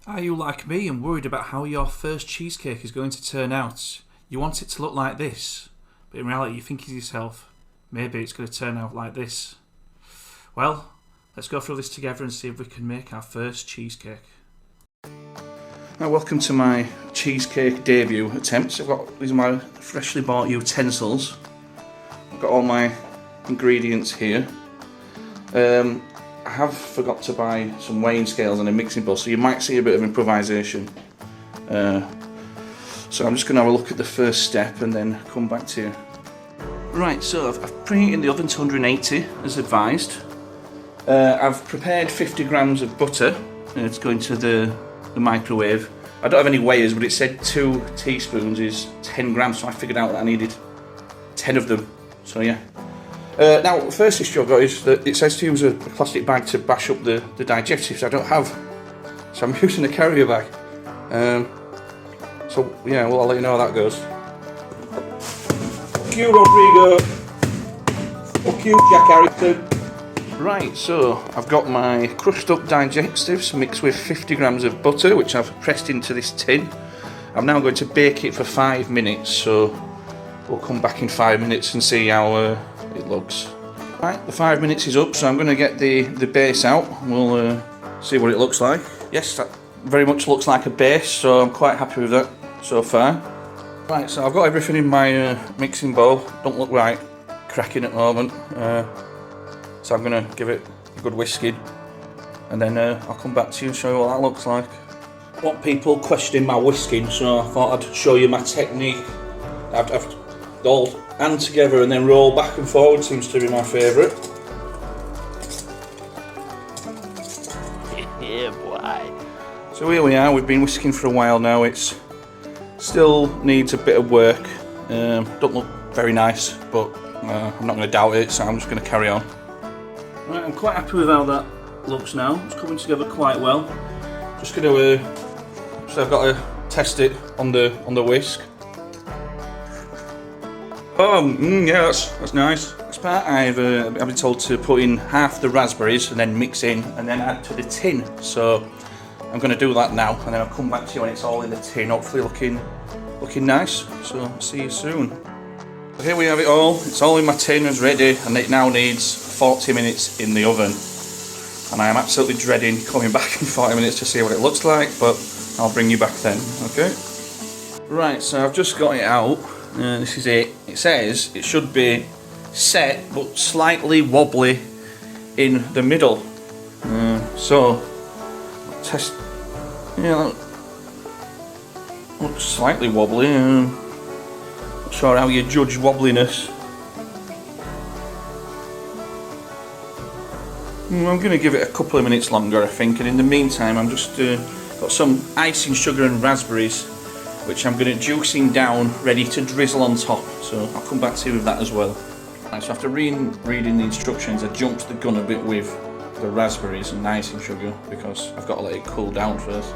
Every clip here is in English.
Are you like me and worried about how your first cheesecake is going to turn out? You want it to look like this, but in reality you're thinking to yourself, maybe it's going to turn out like this. Well, let's go through this together and see if we can make our first cheesecake. Now, welcome to my cheesecake debut attempt. These are my freshly bought utensils. I've got all my ingredients here. I have forgot to buy some weighing scales and a mixing bowl, so you might see a bit of improvisation. So I'm just going to have a look at the first step and then come back to you. Right, so I've preheated in the oven to 180 as advised. I've prepared 50 grams of butter. It's going to the microwave. I don't have any weighers, but it said 2 teaspoons is 10 grams, so I figured out that I needed 10 of them. So yeah. Now, the first issue I've got is that it says to use a plastic bag to bash up the digestives. I don't have, so I'm using a carrier bag. So yeah, well, I'll let you know how that goes. Fuck you, Rodrigo. Fuck you, Jack Harrington. Right, so I've got my crushed up digestives mixed with 50 grams of butter, which I've pressed into this tin. I'm now going to bake it for 5 minutes, so we'll come back in 5 minutes and see how it looks. Right, the 5 minutes is up, so I'm going to get the base out. We'll see what it looks like. Yes, that very much looks like a base, so I'm quite happy with that so far. Right, so I've got everything in my mixing bowl. Don't look right, cracking at the moment. So I'm going to give it a good whisking, and then I'll come back to you and show you what that looks like. A lot of people questioning my whisking, so I thought I'd show you my technique. I've all hand together and then roll back and forward seems to be my favourite. Yeah, boy. So here we are, we've been whisking for a while now. It's still needs a bit of work. Don't look very nice, but I'm not going to doubt it, so I'm just going to carry on. Right, I'm quite happy with how that looks now. It's coming together quite well. Just going to, so I've got to test it on the whisk. Oh, yeah, that's nice. This part I've been told to put in half the raspberries and then mix in and then add to the tin. So I'm going to do that now, and then I'll come back to you when it's all in the tin, hopefully looking nice. So I'll see you soon. So here we have it all. It's all in my tin, it's ready, and it now needs 40 minutes in the oven. And I am absolutely dreading coming back in 40 minutes to see what it looks like, but I'll bring you back then, okay? Right, so I've just got it out. This is it. It says it should be set but slightly wobbly in the middle. So test. Yeah, looks slightly wobbly. Not sure how you judge wobbliness. I'm going to give it a couple of minutes longer, I think, and in the meantime I'm just got some icing sugar and raspberries, which I'm going to juicing down, ready to drizzle on top. So I'll come back to you with that as well. Right, so after reading the instructions, I jumped the gun a bit with the raspberries and icing sugar because I've got to let it cool down first.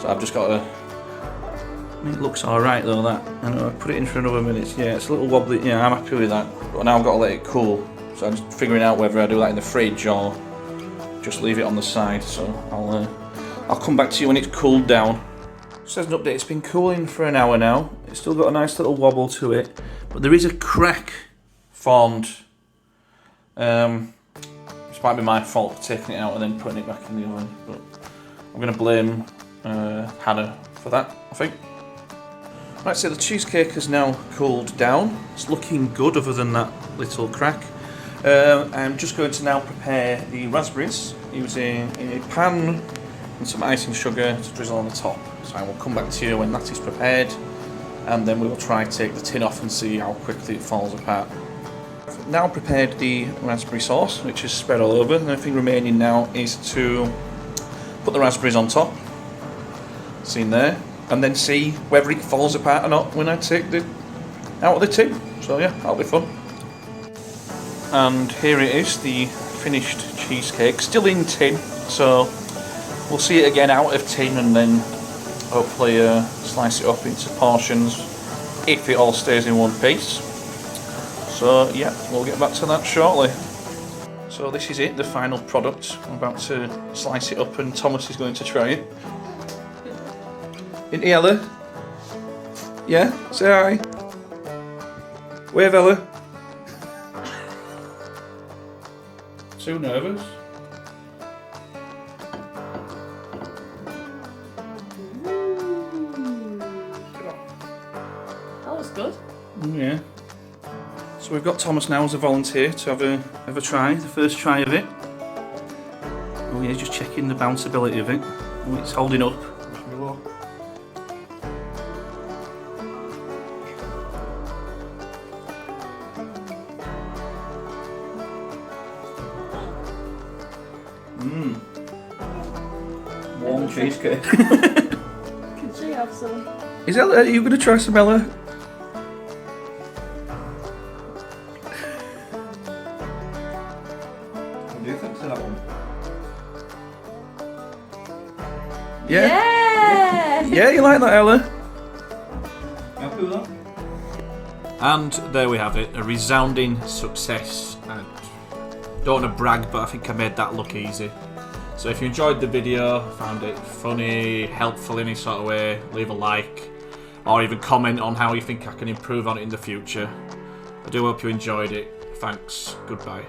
So I've just got to. It looks alright though, that. I know, I put it in for another minute. Yeah, it's a little wobbly. Yeah, I'm happy with that. But now I've got to let it cool. So I'm just figuring out whether I do that in the fridge or just leave it on the side. So I'll come back to you when it's cooled down. Just as an update, it's been cooling for an hour now. It's still got a nice little wobble to it, but there is a crack formed. This might be my fault for taking it out and then putting it back in the oven, but I'm going to blame Hannah for that, I think. Right, so the cheesecake has now cooled down. It's looking good other than that little crack. I'm just going to now prepare the raspberries using a pan and some icing sugar to drizzle on the top. So I will come back to you when that is prepared, and then we will try to take the tin off and see how quickly it falls apart. I've now prepared the raspberry sauce, which is spread all over. The only thing remaining now is to put the raspberries on top, seen there, and then see whether it falls apart or not when I take it out of the tin. So yeah, that'll be fun. And here it is, the finished cheesecake, still in tin, so we'll see it again out of tin and then hopefully slice it up into portions if it all stays in one piece. So yeah, we'll get back to that shortly. So this is it, the final product. I'm about to slice it up and Thomas is going to try it. Into Ella. Yeah, say hi. Wave Ella. Too nervous. That was good. Yeah. So we've got Thomas now as a volunteer to have a try, the first try of it. Oh yeah, just checking the bounceability of it. Oh, it's holding up. Warm cheesecake. Can she have some? Is Ella, are you going to try some, Ella? What do you think to that one? Yeah! Yeah, you like that, Ella? Happy with that? And there we have it, a resounding success. I don't want to brag, but I think I made that look easy. So if you enjoyed the video, found it funny, helpful in any sort of way, leave a like, or even comment on how you think I can improve on it in the future. I do hope you enjoyed it. Thanks, goodbye.